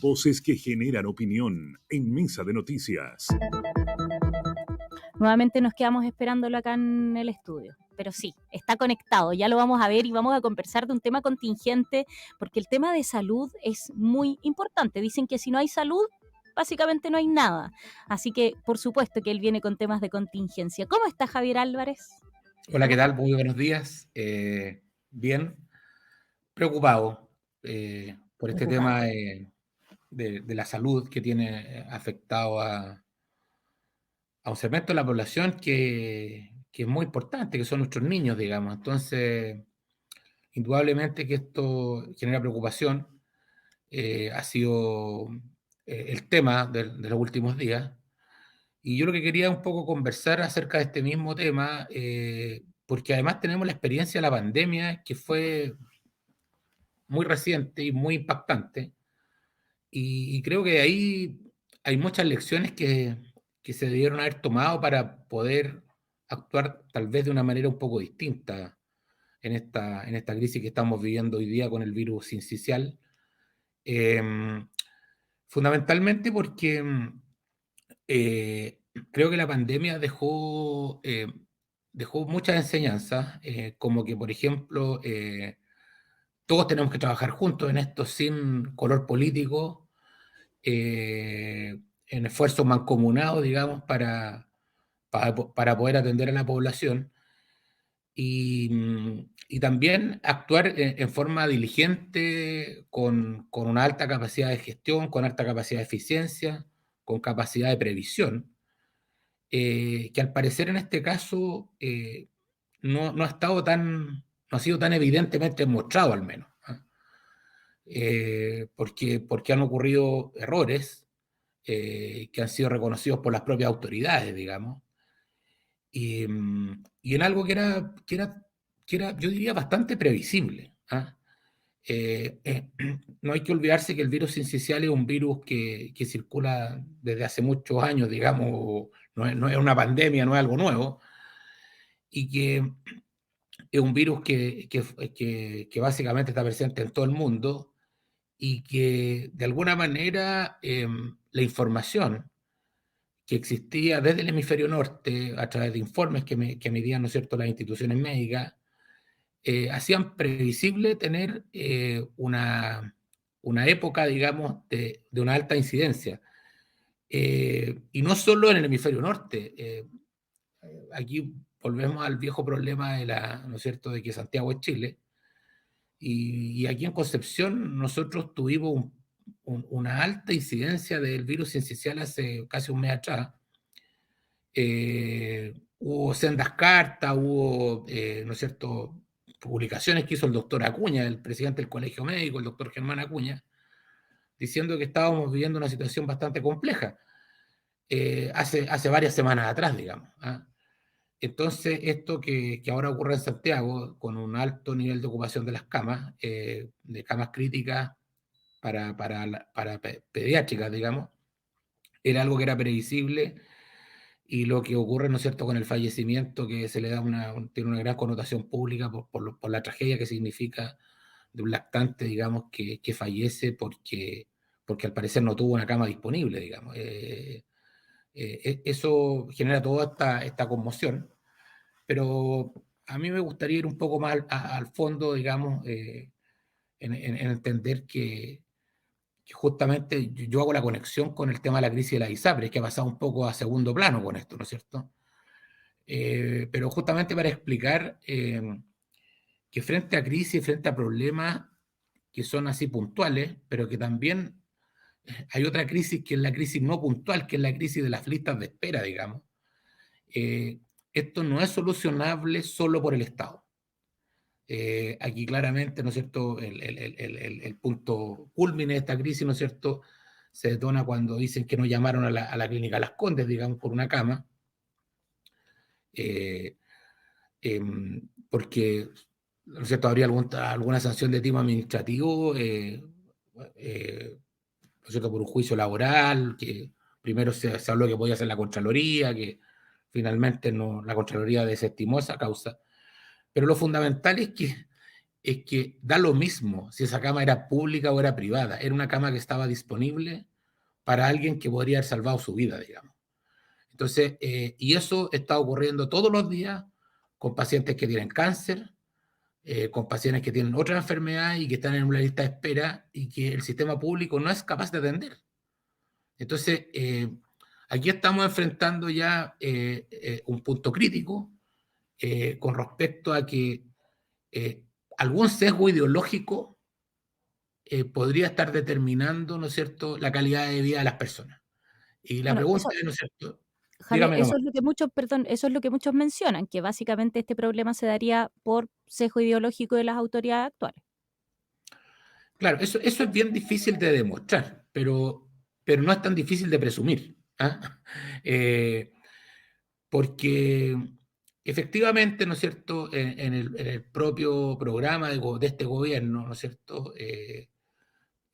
Voces que generan opinión en Mesa de Noticias. Nuevamente nos quedamos esperándolo acá en el estudio. Pero sí, está conectado, ya lo vamos a ver y vamos a conversar de un tema contingente, porque el tema de salud es muy importante. Dicen que si no hay salud, básicamente no hay nada. Así que, por supuesto que él viene con temas de contingencia. ¿Cómo está Javier Álvarez? Hola, ¿qué tal? Muy buenos días. Bien, preocupado por este Preocupado. tema de la salud que tiene afectado a un segmento de la población que es muy importante, que son nuestros niños, digamos. Entonces, indudablemente que esto genera preocupación. Ha sido el tema de los últimos días. Y yo lo que quería un poco conversar acerca de este mismo tema, porque además tenemos la experiencia de la pandemia, que fue muy reciente y muy impactante, y creo que de ahí hay muchas lecciones que se debieron haber tomado para poder actuar tal vez de una manera un poco distinta en esta crisis que estamos viviendo hoy día con el virus sincicial. Eh, Fundamentalmente porque creo que la pandemia dejó muchas enseñanzas, como que, por ejemplo, todos tenemos que trabajar juntos en esto sin color político, en esfuerzos mancomunados, digamos, para poder atender a la población y también actuar en forma diligente, con una alta capacidad de gestión, con alta capacidad de eficiencia, con capacidad de previsión, que al parecer en este caso no ha estado no ha sido tan evidentemente mostrado al menos, ¿ah? Porque han ocurrido errores que han sido reconocidos por las propias autoridades, digamos, y en algo que era, yo diría, bastante previsible, ¿ah? No hay que olvidarse que el virus sincicial es un virus que circula desde hace muchos años, digamos, no es una pandemia, no es algo nuevo, y que es un virus que básicamente está presente en todo el mundo y que de alguna manera la información que existía desde el hemisferio norte a través de informes que emitían, ¿no es cierto?, las instituciones médicas, hacían previsible tener una época, digamos, de una alta incidencia. Y no solo en el hemisferio norte. Aquí volvemos al viejo problema ¿no es cierto?, de que Santiago es Chile. Y aquí en Concepción nosotros tuvimos una alta incidencia del virus sincicial hace casi un mes atrás. Hubo sendas cartas, hubo, ¿no es cierto?, publicaciones que hizo el doctor Acuña, el presidente del Colegio Médico, el doctor Germán Acuña, diciendo que estábamos viviendo una situación bastante compleja, hace varias semanas atrás, digamos, ¿ah? Entonces, esto que ahora ocurre en Santiago, con un alto nivel de ocupación de las camas, de camas críticas para pediátricas, digamos, era algo que era previsible, y lo que ocurre, ¿no es cierto?, con el fallecimiento, que se le da tiene una gran connotación pública por la tragedia que significa de un lactante, digamos, que fallece porque al parecer no tuvo una cama disponible, digamos. Eso genera toda esta conmoción, pero a mí me gustaría ir un poco más al fondo, digamos, en entender que justamente yo hago la conexión con el tema de la crisis de la ISAPRES, que ha pasado un poco a segundo plano con esto, ¿no es cierto? Pero justamente para explicar que frente a crisis, frente a problemas que son así puntuales, pero que también hay otra crisis que es la crisis no puntual, que es la crisis de las listas de espera, digamos. Eh, Esto no es solucionable solo por el Estado. Aquí claramente, ¿no es cierto?, el punto culmine de esta crisis, ¿no es cierto?, se detona cuando dicen que no llamaron a la clínica Las Condes, digamos, por una cama, eh, porque, ¿no es cierto?, habría alguna sanción de tipo administrativo, ¿no es cierto?, por un juicio laboral, que primero se habló que podía ser la Contraloría, que finalmente no, la Contraloría desestimó esa causa. Pero lo fundamental es que es que da lo mismo si esa cama era pública o era privada. Era una cama que estaba disponible para alguien que podría haber salvado su vida, digamos. Entonces, y eso está ocurriendo todos los días con pacientes que tienen cáncer, con pacientes que tienen otra enfermedad y que están en una lista de espera y que el sistema público no es capaz de atender. Entonces, aquí estamos enfrentando ya un punto crítico con respecto a que algún sesgo ideológico podría estar determinando, ¿no es cierto?, la calidad de vida de las personas. Y la Bueno, pregunta eso, es, ¿no es cierto? Javier, Dígame eso nomás. es lo que muchos, perdón, eso es lo que muchos mencionan, que básicamente este problema se daría por sesgo ideológico de las autoridades actuales. Claro, eso es bien difícil de demostrar, pero no es tan difícil de presumir. ¿Ah? Eh, porque efectivamente, ¿no es cierto?, en el propio programa de este gobierno, ¿no es cierto?, eh,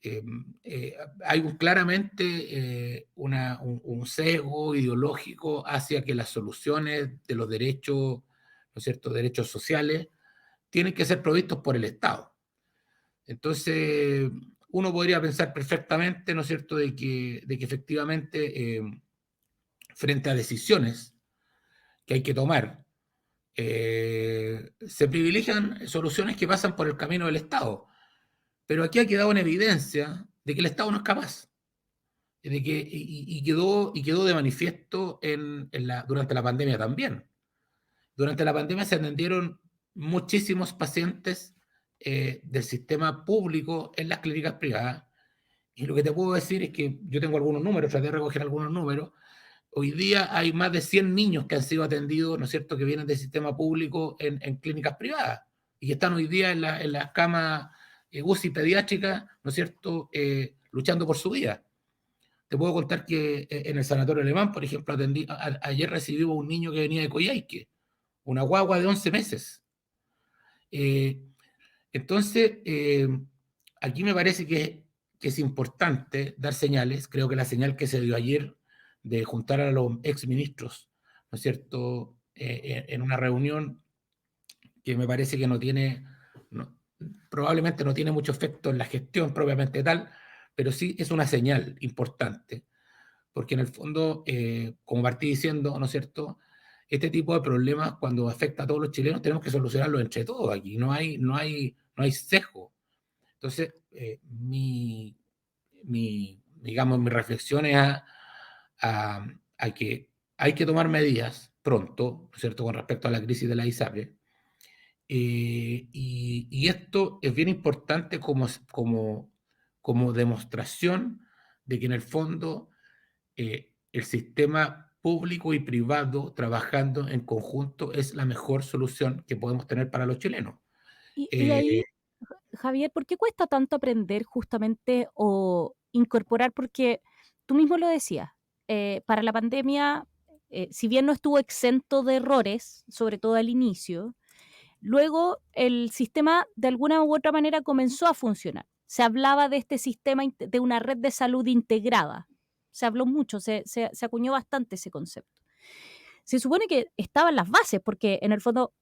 eh, hay claramente un sesgo ideológico hacia que las soluciones de los derechos, ¿no es cierto?, derechos sociales, tienen que ser provistos por el Estado. Entonces, uno podría pensar perfectamente, ¿no es cierto?, de que efectivamente, frente a decisiones que hay que tomar, se privilegian soluciones que pasan por el camino del Estado. Pero aquí ha quedado en evidencia de que el Estado no es capaz. De que, y quedó de manifiesto durante la pandemia también. Durante la pandemia se atendieron muchísimos pacientes del sistema público en las clínicas privadas. Y lo que te puedo decir es que yo tengo algunos números, traté de recoger algunos números. Hoy día hay más de 100 niños que han sido atendidos, ¿no es cierto?, que vienen del sistema público en clínicas privadas y que están hoy día en las camas UCI pediátricas, ¿no es cierto?, luchando por su vida. Te puedo contar que en el Sanatorio Alemán, por ejemplo, ayer recibimos un niño que venía de Coyhaique, una guagua de 11 meses. Eh, entonces, aquí me parece que es importante dar señales. Creo que la señal que se dio ayer de juntar a los exministros, ¿no es cierto?, en una reunión que me parece que no, probablemente no tiene mucho efecto en la gestión propiamente tal, pero sí es una señal importante, porque en el fondo, como partí diciendo, ¿no es cierto?, este tipo de problemas cuando afecta a todos los chilenos tenemos que solucionarlo entre todos aquí, no hay sesgo. Entonces, digamos, mi reflexión es a que hay que tomar medidas pronto, ¿no es cierto?, con respecto a la crisis de la ISAPRE. Y esto es bien importante como demostración de que en el fondo el sistema público y privado trabajando en conjunto es la mejor solución que podemos tener para los chilenos. Y Eh, ahí, Javier, ¿por qué cuesta tanto aprender justamente o incorporar? Porque tú mismo lo decías, para la pandemia, si bien no estuvo exento de errores, sobre todo al inicio, luego el sistema de alguna u otra manera comenzó a funcionar. Se hablaba de este sistema, de una red de salud integrada. Se habló mucho, se acuñó bastante ese concepto. Se supone que estaban las bases, porque en el fondo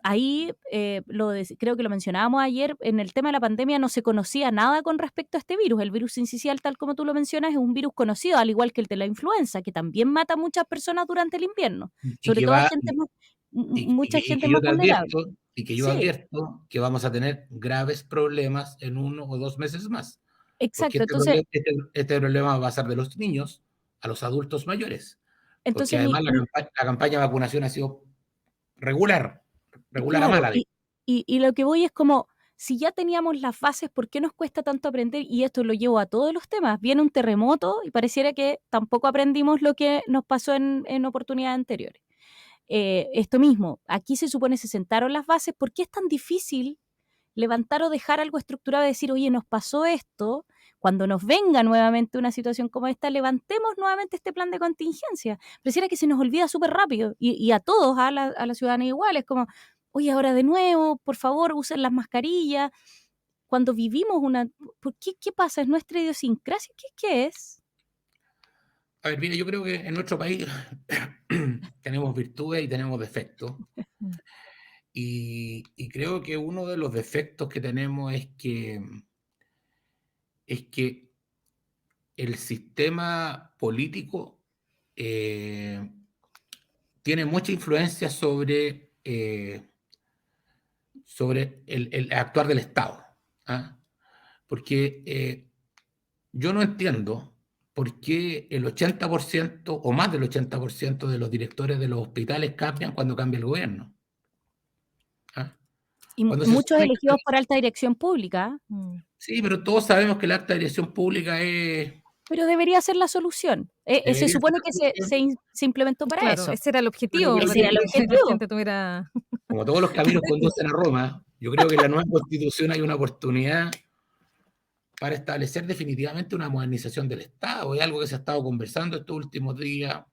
ahí, creo que lo mencionábamos ayer, en el tema de la pandemia no se conocía nada con respecto a este virus. El virus sincicial, tal como tú lo mencionas, es un virus conocido, al igual que el de la influenza, que también mata a muchas personas durante el invierno, y sobre que todo a va, gente más, y mucha gente que yo más te vulnerable. advierto, y que yo Sí, advierto que vamos a tener graves problemas en 1 o 2 meses más, porque exacto. Entonces, este problema va a pasar de los niños a los adultos mayores, porque entonces además la campaña de vacunación ha sido regular, regular a claro, mala. y lo que voy es como, si ya teníamos las bases, ¿por qué nos cuesta tanto aprender? Y esto lo llevo a todos los temas. Viene un terremoto y pareciera que tampoco aprendimos lo que nos pasó en oportunidades anteriores. Esto mismo, aquí se supone se sentaron las bases. ¿Por qué es tan difícil levantar o dejar algo estructurado y decir, oye, nos pasó esto? Cuando nos venga nuevamente una situación como esta, levantemos nuevamente este plan de contingencia. Pareciera que se nos olvida súper rápido y a todos, a la ciudadanía igual, es como, oye, ahora de nuevo, por favor, usen las mascarillas. Cuando vivimos ¿por qué? ¿Qué pasa? ¿Es nuestra idiosincrasia? ¿Qué es? A ver, mira, yo creo que en nuestro país tenemos virtudes y tenemos defectos. Y creo que uno de los defectos que tenemos es que el sistema político tiene mucha influencia sobre el actuar del Estado. ¿Ah? Porque yo no entiendo por qué el 80% o más del 80% de los directores de los hospitales cambian cuando cambia el gobierno. ¿Ah? Y Cuando se muchos supone que... elegidos por alta dirección pública. Sí, pero todos sabemos que la alta dirección pública Pero debería ser la solución. Se debería ser supone la que solución. se implementó para Claro, eso. ese era el Bueno, objetivo, yo Ese creo era el que la objetivo. gente tuviera... como todos los caminos conducen a Roma, yo creo que en la nueva constitución hay una oportunidad para establecer definitivamente una modernización del Estado. Es algo que se ha estado conversando estos últimos días,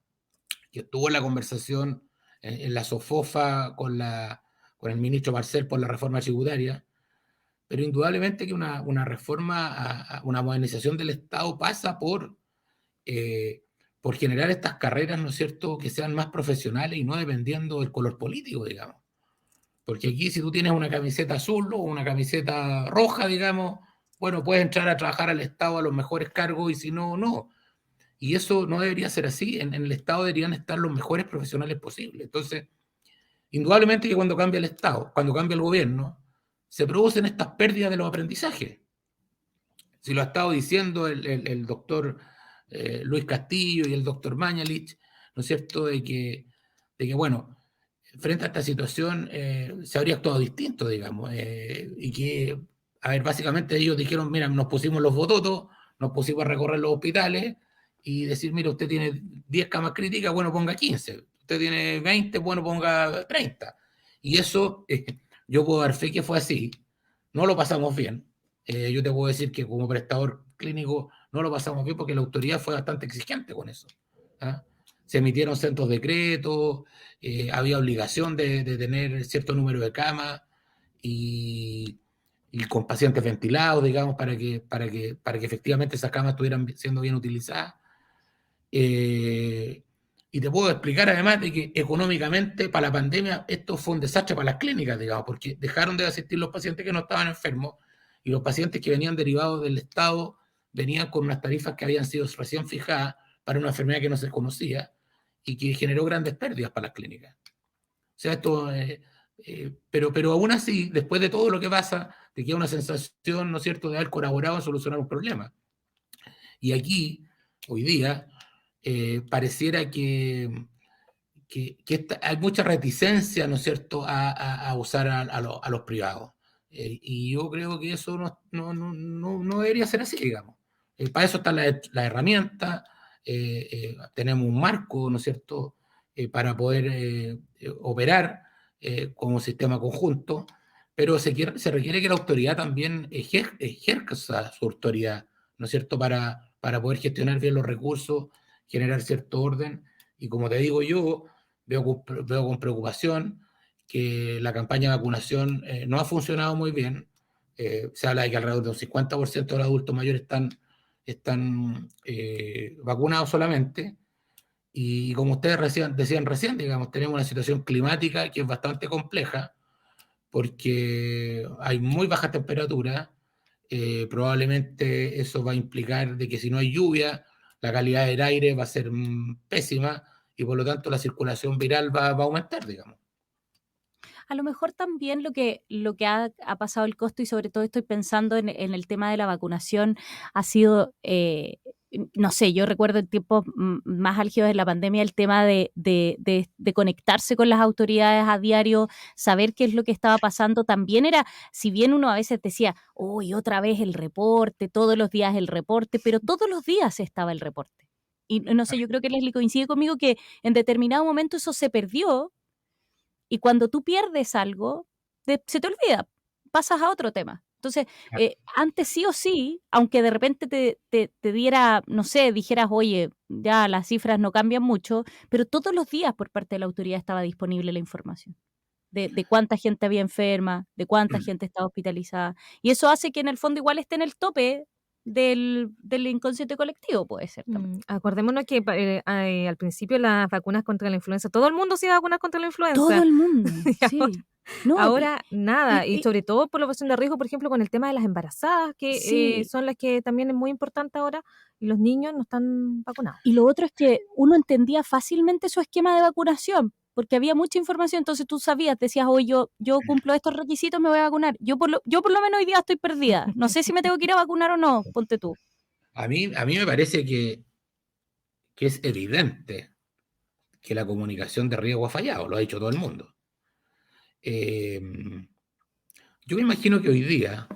que estuvo en la conversación en la SOFOFA con el ministro Marcel por la reforma tributaria, pero indudablemente que una reforma, una modernización del Estado pasa por generar estas carreras, ¿no es cierto?, que sean más profesionales y no dependiendo del color político, digamos. Porque aquí si tú tienes una camiseta azul o una camiseta roja, digamos, bueno, puedes entrar a trabajar al Estado a los mejores cargos y si no, no. Y eso no debería ser así. En el Estado deberían estar los mejores profesionales posibles. Entonces, indudablemente que cuando cambia el Estado, cuando cambia el gobierno, se producen estas pérdidas de los aprendizajes. Si lo ha estado diciendo el doctor Luis Castillo y el doctor Mañalich, ¿no es cierto?, de que bueno, frente a esta situación se habría actuado distinto, digamos, y que, a ver, básicamente ellos dijeron, mira, nos pusimos los bototos, nos pusimos a recorrer los hospitales y decir, mira, usted tiene 10 camas críticas, bueno, ponga 15, usted tiene 20, bueno, ponga 30. Y eso, yo puedo dar fe que fue así, no lo pasamos bien. Yo te puedo decir que como prestador clínico no lo pasamos bien porque la autoridad fue bastante exigente con eso. ¿Ah? Se emitieron cientos decretos, había obligación de tener cierto número de camas y con pacientes ventilados, digamos, para que efectivamente esas camas estuvieran siendo bien utilizadas. Y te puedo explicar además de que económicamente para la pandemia esto fue un desastre para las clínicas, digamos, porque dejaron de asistir los pacientes que no estaban enfermos y los pacientes que venían derivados del Estado venían con unas tarifas que habían sido recién fijadas para una enfermedad que no se conocía y que generó grandes pérdidas para las clínicas. O sea, esto, pero aún así, después de todo lo que pasa, te queda una sensación, ¿no es cierto?, de haber colaborado en solucionar un problema. Y aquí, hoy día, pareciera que hay mucha reticencia, ¿no es cierto?, a usar a los privados. Y yo creo que eso no debería ser así, digamos. Para eso está la herramienta, tenemos un marco, ¿no es cierto?, para poder operar como sistema conjunto, pero se requiere que la autoridad también ejerza su autoridad, ¿no es cierto?, para poder gestionar bien los recursos, generar cierto orden. Y como te digo yo, veo con preocupación que la campaña de vacunación no ha funcionado muy bien. Se habla de que alrededor de un 50% de los adultos mayores están vacunados solamente. Y como ustedes decían recién, digamos, tenemos una situación climática que es bastante compleja porque hay muy bajas temperaturas. Probablemente eso va a implicar de que si no hay lluvia, la calidad del aire va a ser pésima y por lo tanto la circulación viral va a aumentar, digamos. A lo mejor también lo que ha pasado el costo, y sobre todo estoy pensando en el tema de la vacunación, ha sido, no sé, yo recuerdo en tiempos más álgidos de la pandemia el tema de conectarse con las autoridades a diario, saber qué es lo que estaba pasando. También era, si bien uno a veces decía, uy, otra vez el reporte, todos los días el reporte, pero todos los días estaba el reporte. Y no sé, yo creo que Leslie coincide conmigo que en determinado momento eso se perdió. Y cuando tú pierdes algo, se te olvida, pasas a otro tema. Entonces, antes sí o sí, aunque de repente te diera, no sé, dijeras, oye, ya las cifras no cambian mucho, pero todos los días por parte de la autoridad estaba disponible la información de cuánta gente había enferma, de cuánta gente estaba hospitalizada. Y eso hace que en el fondo igual esté en el tope, del inconsciente colectivo, puede ser también. Acordémonos que al principio las vacunas contra la influenza, todo el mundo se iba a vacunar contra la influenza. Todo el mundo, Y sí. ahora nada, y sobre todo población de riesgo, por ejemplo, con el tema de las embarazadas, que Sí. son las que también es muy importante ahora, y los niños no están vacunados. Y lo otro es que uno entendía fácilmente su esquema de vacunación, porque había mucha información, entonces tú sabías, decías, oye, yo cumplo estos requisitos, me voy a vacunar. Yo por lo menos hoy día estoy perdida. No sé si me tengo que ir a vacunar o no, ponte tú. A mí me parece que es evidente que la comunicación de riesgo ha fallado, lo ha dicho todo el mundo. Yo me imagino que hoy día,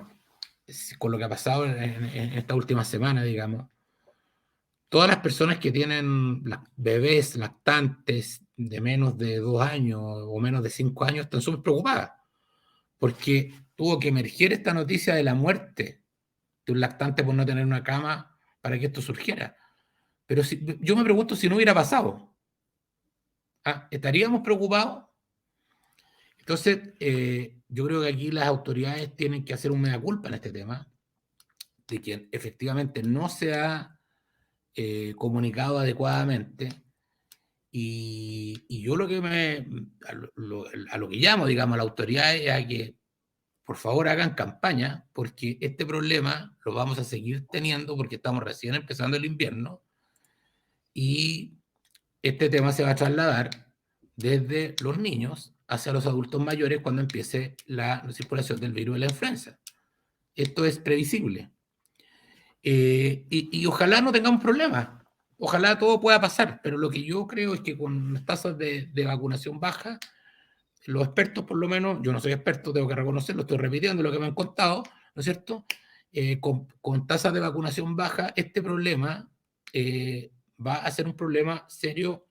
con lo que ha pasado en esta última semana, digamos, todas las personas que tienen bebés lactantes de menos de 2 años o menos de 5 años están súper preocupadas, porque tuvo que emerger esta noticia de la muerte de un lactante por no tener una cama para que esto surgiera. Pero yo me pregunto si no hubiera pasado. ¿Estaríamos preocupados? Entonces, yo creo que aquí las autoridades tienen que hacer un mea culpa en este tema, de que efectivamente no se ha comunicado adecuadamente. Y yo lo que a lo que llamo, digamos, a la autoridad es a que por favor hagan campaña, porque este problema lo vamos a seguir teniendo porque estamos recién empezando el invierno y este tema se va a trasladar desde los niños hacia los adultos mayores cuando empiece la circulación del virus de la influenza. Esto es previsible. Y ojalá no tengamos problemas. Ojalá todo pueda pasar, pero lo que yo creo es que con las tasas de vacunación bajas, los expertos por lo menos, yo no soy experto, tengo que reconocerlo, estoy repitiendo lo que me han contado, ¿no es cierto? Con tasas de vacunación baja, este problema va a ser un problema serio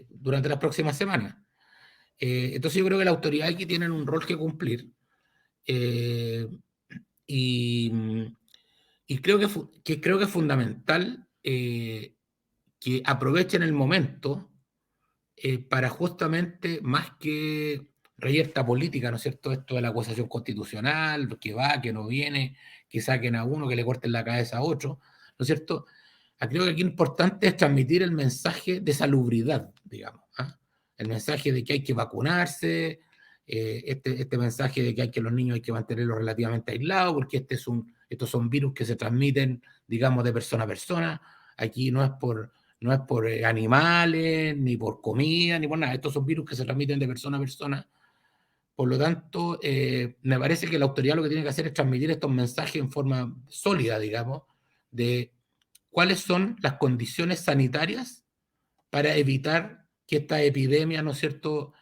durante las próximas semanas. Entonces yo creo que las autoridades aquí tienen un rol que cumplir y creo que es fundamental que aprovechen el momento para justamente, más que reyerta política, ¿no es cierto?, esto de la acusación constitucional, que va, que no viene, que saquen a uno, que le corten la cabeza a otro, ¿no es cierto? Creo que aquí lo importante es transmitir el mensaje de salubridad, digamos, el mensaje de que hay que vacunarse, este mensaje de que los niños hay que mantenerlos relativamente aislados, porque estos son virus que se transmiten, digamos, de persona a persona. Aquí no es por animales, ni por comida, ni por nada. Estos son virus que se transmiten de persona a persona. Por lo tanto, me parece que la autoridad lo que tiene que hacer es transmitir estos mensajes en forma sólida, digamos, de cuáles son las condiciones sanitarias para evitar que esta epidemia, ¿no es cierto?,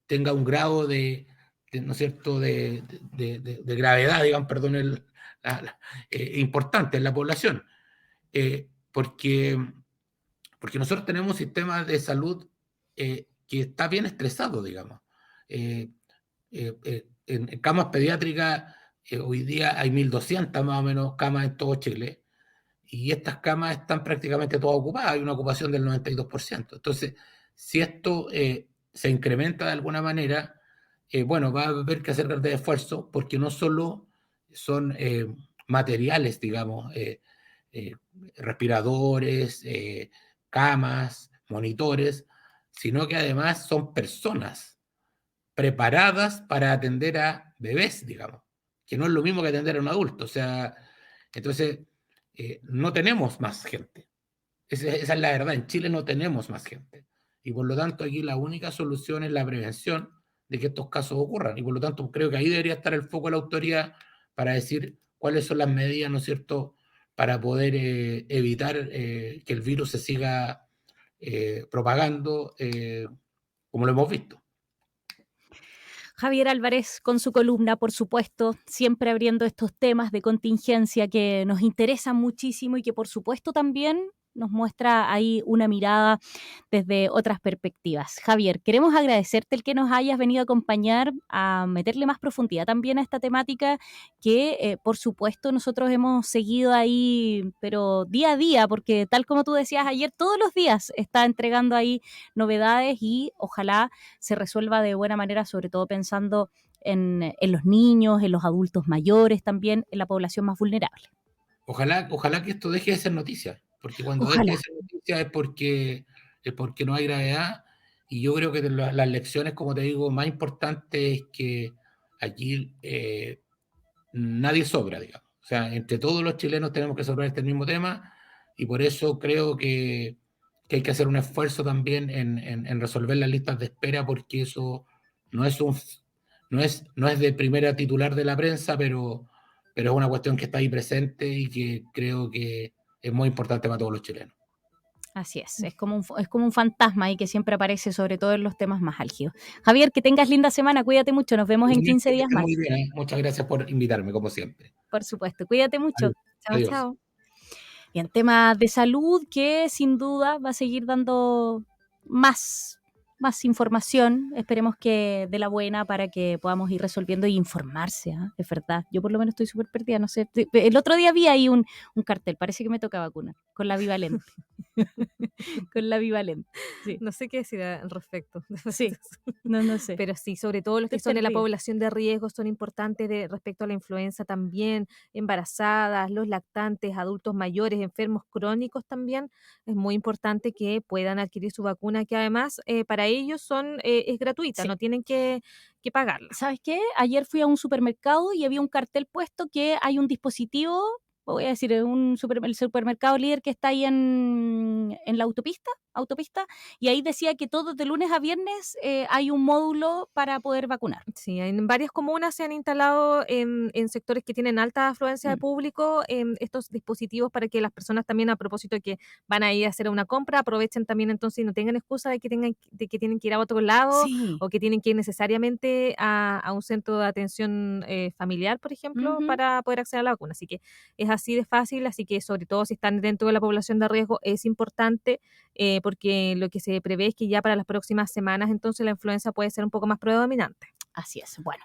tenga un grado ¿no es cierto?, de gravedad, digamos, perdón, importante en la población. Porque nosotros tenemos un sistema de salud que está bien estresado, digamos. En camas pediátricas, hoy día hay 1.200 más o menos camas en todo Chile, y estas camas están prácticamente todas ocupadas, hay una ocupación del 92%. Entonces, si esto se incrementa de alguna manera, bueno, va a haber que hacer grandes esfuerzos, porque no solo son materiales, digamos, respiradores, camas, monitores, sino que además son personas preparadas para atender a bebés, digamos, que no es lo mismo que atender a un adulto. O sea, entonces, no tenemos más gente. Esa es la verdad. En Chile no tenemos más gente. Y por lo tanto, aquí la única solución es la prevención de que estos casos ocurran. Y por lo tanto, creo que ahí debería estar el foco de la autoridad para decir cuáles son las medidas, ¿no es cierto?, para poder evitar que el virus se siga propagando como lo hemos visto. Javier Álvarez con su columna, por supuesto, siempre abriendo estos temas de contingencia que nos interesan muchísimo y que por supuesto también nos muestra ahí una mirada desde otras perspectivas. Javier, queremos agradecerte el que nos hayas venido a acompañar a meterle más profundidad también a esta temática que por supuesto nosotros hemos seguido ahí, pero día a día, porque tal como tú decías ayer, todos los días está entregando ahí novedades y ojalá se resuelva de buena manera, sobre todo pensando en los niños, en los adultos mayores también, en la población más vulnerable. Ojalá que esto deje de ser noticia, porque cuando deje Ojalá. de ser noticia es porque no hay gravedad, y yo creo que las lecciones, como te digo, más importantes es que aquí nadie sobra, digamos. O sea, entre todos los chilenos tenemos que sobrar este mismo tema, y por eso creo que hay que hacer un esfuerzo también en resolver las listas de espera, porque eso no es no es de primera titular de la prensa, pero es una cuestión que está ahí presente y que creo que es muy importante para todos los chilenos. Así es como un fantasma ahí que siempre aparece, sobre todo en los temas más álgidos. Javier, que tengas linda semana, cuídate mucho, nos vemos en 15 días más. Muy bien, ¿eh? Muchas gracias por invitarme, como siempre. Por supuesto, cuídate mucho. Chao, Adiós. chao. Y en temas de salud, que sin duda va a seguir dando más información, esperemos que de la buena, para que podamos ir resolviendo y informarse, es verdad. Yo por lo menos estoy súper perdida, no sé. El otro día vi ahí un cartel, parece que me toca vacuna, con la Bivalente. Con la Bivalente, sí. No sé qué decir al respecto. Sí, no sé. Pero sí, sobre todo los que Estoy son de la perdida. población de riesgo son importantes respecto a la influenza también, embarazadas, los lactantes, adultos mayores, enfermos crónicos también. Es muy importante que puedan adquirir su vacuna, que además para ellos es gratuita, Sí. no tienen que pagarla. ¿Sabes qué? Ayer fui a un supermercado y había un cartel puesto que hay un dispositivo, voy a decir, el supermercado líder que está ahí en la autopista, y ahí decía que todos de lunes a viernes hay un módulo para poder vacunar. Sí, en varias comunas se han instalado en sectores que tienen alta afluencia de público estos dispositivos para que las personas también, a propósito de que van a ir a hacer una compra, aprovechen también entonces y no tengan excusa de que tienen que ir a otro lado Sí. o que tienen que ir necesariamente a un centro de atención familiar, por ejemplo, Ujú. para poder acceder a la vacuna. Así que es así de fácil, así que sobre todo si están dentro de la población de riesgo es importante porque lo que se prevé es que ya para las próximas semanas entonces la influenza puede ser un poco más predominante. Así es. Bueno,